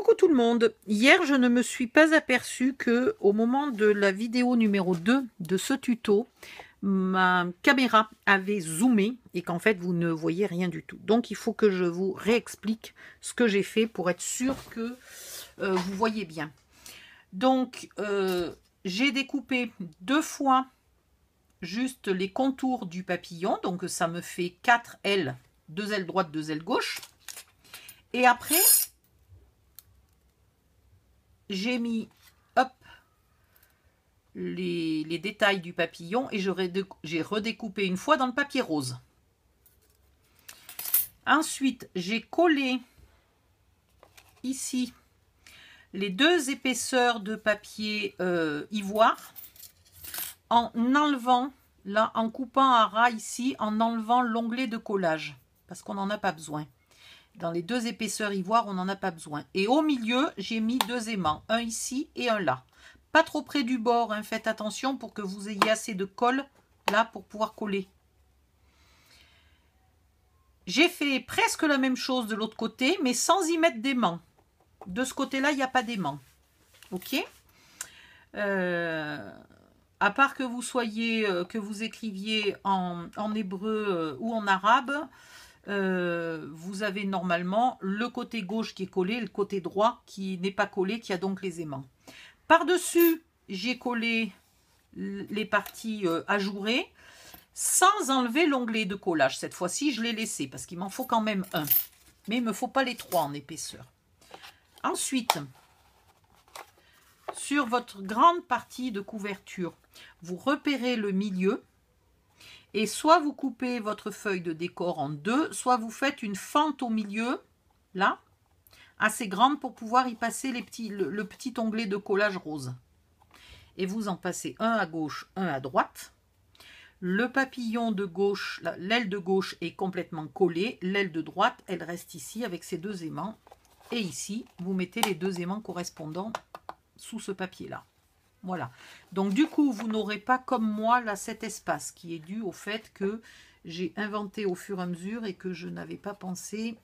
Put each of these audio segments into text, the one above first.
Coucou tout le monde. Hier, je ne me suis pas aperçue que au moment de la vidéo numéro 2 de ce tuto, ma caméra avait zoomé et qu'en fait, vous ne voyez rien du tout. Donc, il faut que je vous réexplique ce que j'ai fait pour être sûr que vous voyez bien. Donc, j'ai découpé 2 fois juste les contours du papillon. Donc, ça me fait 4 ailes, 2 ailes droites, 2 ailes gauches. Et après, j'ai mis hop, les détails du papillon et j'ai redécoupé une fois dans le papier rose. Ensuite, j'ai collé ici les 2 épaisseurs de papier ivoire en enlevant, là, en coupant à ras ici, en enlevant l'onglet de collage parce qu'on n'en a pas besoin. Dans les 2 épaisseurs ivoire, on n'en a pas besoin. Et au milieu, j'ai mis 2 aimants, un ici et un là. Pas trop près du bord, hein. Faites attention pour que vous ayez assez de colle là pour pouvoir coller. J'ai fait presque la même chose de l'autre côté, mais sans y mettre d'aimants. De ce côté-là, il n'y a pas d'aimants. Ok. À part que vous soyez, que vous écriviez en hébreu ou en arabe, vous avez normalement le côté gauche qui est collé, le côté droit qui n'est pas collé, qui a donc les aimants. Par-dessus, j'ai collé les parties ajourées sans enlever l'onglet de collage. Cette fois-ci, je l'ai laissé parce qu'il m'en faut quand même un. Mais il ne me faut pas les 3 en épaisseur. Ensuite, sur votre grande partie de couverture, vous repérez le milieu. Et soit vous coupez votre feuille de décor en 2, soit vous faites une fente au milieu, là, assez grande pour pouvoir y passer le petit onglet de collage rose. Et vous en passez un à gauche, un à droite. Le papillon de gauche, l'aile de gauche est complètement collée. L'aile de droite, elle reste ici avec ses 2 aimants. Et ici, vous mettez les 2 aimants correspondants sous ce papier-là. Voilà. Donc, du coup, vous n'aurez pas comme moi, là, cet espace qui est dû au fait que j'ai inventé au fur et à mesure et que je n'avais pas pensé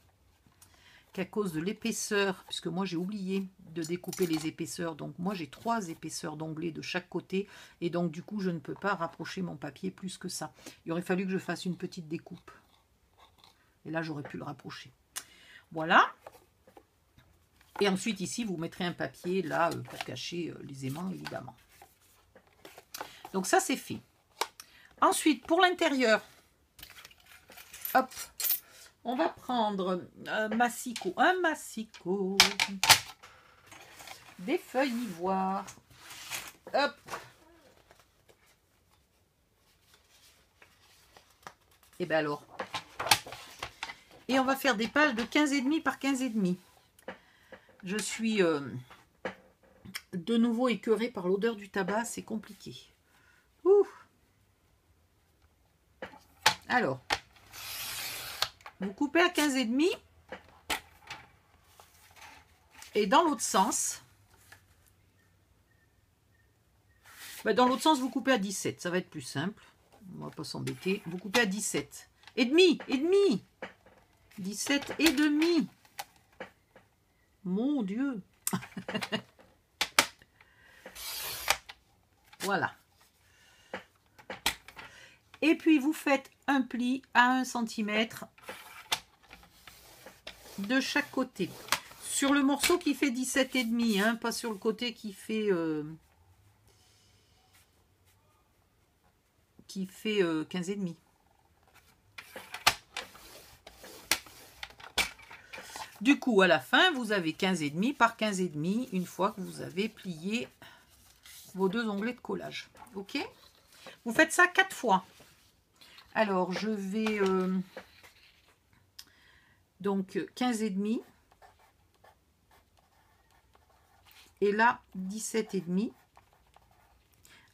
qu'à cause de l'épaisseur, puisque moi, j'ai oublié de découper les épaisseurs. Donc, moi, j'ai 3 épaisseurs d'onglet de chaque côté. Et donc, du coup, je ne peux pas rapprocher mon papier plus que ça. Il aurait fallu que je fasse une petite découpe. Et là, j'aurais pu le rapprocher. Voilà. Et ensuite, ici, vous mettrez un papier, là, pour cacher les aimants, évidemment. Donc, ça, c'est fait. Ensuite, pour l'intérieur, hop, on va prendre un massicot, des feuilles ivoire, hop. Et bien alors. Et on va faire des pages de 15,5 par 15,5. Je suis de nouveau écœurée par l'odeur du tabac, c'est compliqué. Ouh. Alors, vous coupez à 15,5 et dans l'autre sens, dans l'autre sens, vous coupez à 17, ça va être plus simple. On va pas s'embêter. Vous coupez à 17 et demi, 17 et demi. Mon Dieu. Voilà. Et puis vous faites un pli à 1 cm de chaque côté. Sur le morceau qui fait 17,5, hein, pas sur le côté qui fait 15,5. Du coup, à la fin, vous avez 15,5 par 15,5 une fois que vous avez plié vos 2 onglets de collage. Ok? Vous faites ça 4 fois. Alors, je vais donc 15,5 et là 17,5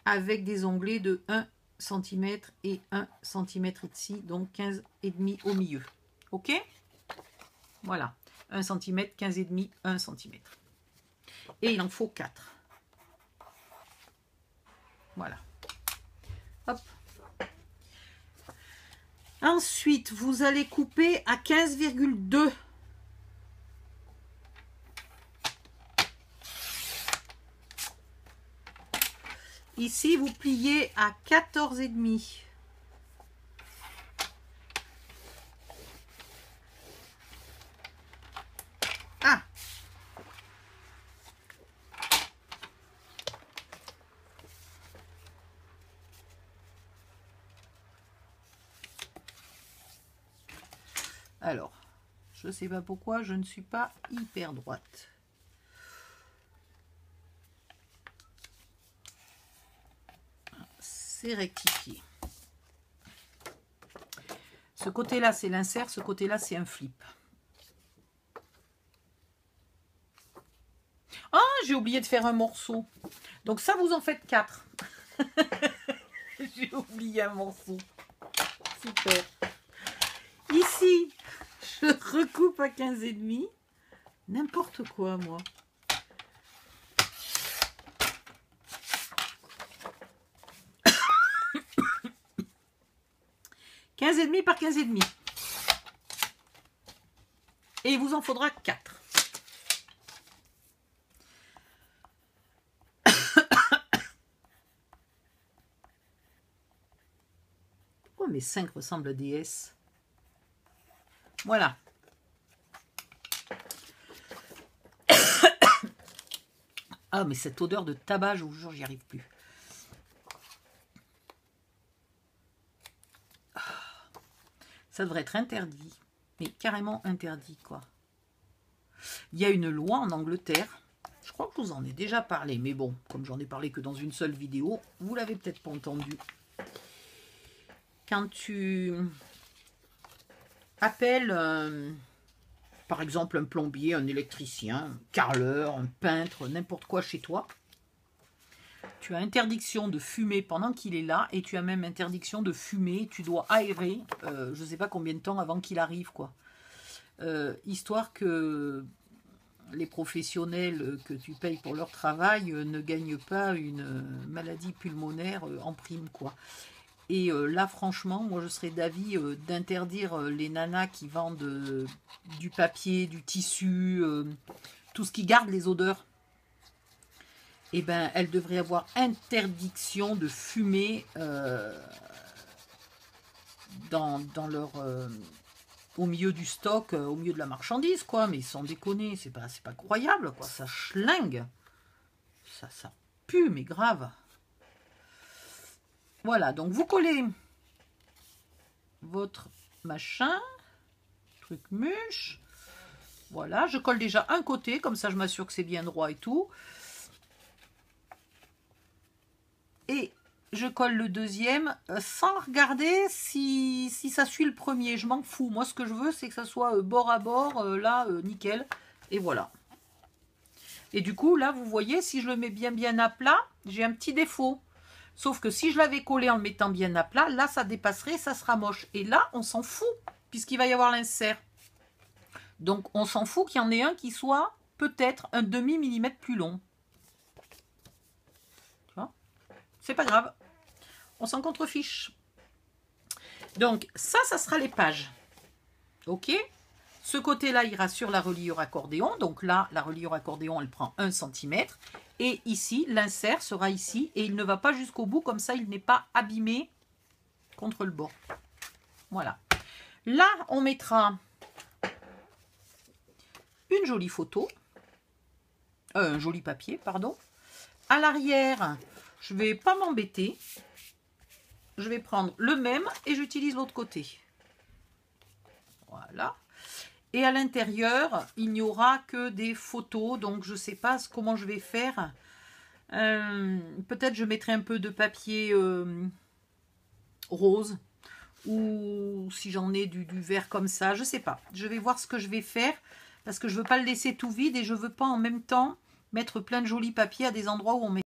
avec des onglets de 1 cm et 1 cm ici, donc 15,5 au milieu. Ok? Voilà. 1 cm, 15,5, 1 cm. Et il en faut 4. Voilà. Hop. Ensuite, vous allez couper à 15,2. Ici, vous pliez à 14,5. Ah! Alors, je ne sais pas pourquoi, je ne suis pas hyper droite. C'est rectifié. Ce côté-là, c'est l'insert, ce côté-là, c'est un flip. Ah, j'ai oublié de faire un morceau. Donc ça, vous en faites 4. J'ai oublié un morceau. Super. Ici, je recoupe à 15,5. N'importe quoi, moi. « 15,5 par 15,5. Et il vous en faudra 4. Pourquoi mes 5 ressemblent à des S? Voilà. Ah, mais cette odeur de tabac, je vous jure, j'y arrive plus. Ça devrait être interdit. Mais carrément interdit, quoi. Il y a une loi en Angleterre. Je crois que je vous en ai déjà parlé. Mais bon, comme j'en ai parlé que dans une seule vidéo, vous l'avez peut-être pas entendu. Quand tu appelles, par exemple, un plombier, un électricien, un carreleur, un peintre, n'importe quoi chez toi, tu as interdiction de fumer pendant qu'il est là et tu as même interdiction de fumer. Tu dois aérer, je ne sais pas combien de temps avant qu'il arrive, quoi. Histoire que les professionnels que tu payes pour leur travail ne gagnent pas une maladie pulmonaire en prime, quoi. Et là, franchement, moi, je serais d'avis d'interdire les nanas qui vendent du papier, du tissu, tout ce qui garde les odeurs. Eh bien, elles devraient avoir interdiction de fumer dans leur... au milieu du stock, au milieu de la marchandise, quoi. Mais sans déconner, c'est pas croyable, quoi. Ça schlingue. Ça pue, mais grave. Voilà, donc vous collez votre machin, truc mûche. Voilà, je colle déjà un côté, comme ça je m'assure que c'est bien droit et tout. Et je colle le deuxième sans regarder si ça suit le premier. Je m'en fous. Moi, ce que je veux, c'est que ça soit bord à bord, là, nickel. Et voilà. Et du coup, là, vous voyez, si je le mets bien à plat, j'ai un petit défaut. Sauf que si je l'avais collé en le mettant bien à plat, là, ça dépasserait, ça sera moche. Et là, on s'en fout, puisqu'il va y avoir l'insert. Donc, on s'en fout qu'il y en ait un qui soit peut-être un demi-millimètre plus long. Tu vois? C'est pas grave. On s'en contrefiche. Donc, ça sera les pages. OK? Ce côté-là ira sur la reliure accordéon. Donc là, la reliure accordéon, elle prend 1 cm. Et ici, l'insert sera ici. Et il ne va pas jusqu'au bout. Comme ça, il n'est pas abîmé contre le bord. Voilà. Là, on mettra une jolie photo. Un joli papier, pardon. À l'arrière, je ne vais pas m'embêter. Je vais prendre le même et j'utilise l'autre côté. Voilà. Et à l'intérieur, il n'y aura que des photos. Donc, je ne sais pas comment je vais faire. Peut-être je mettrai un peu de papier rose. Ou si j'en ai du vert comme ça. Je ne sais pas. Je vais voir ce que je vais faire. Parce que je ne veux pas le laisser tout vide. Et je ne veux pas en même temps mettre plein de jolis papiers à des endroits où on met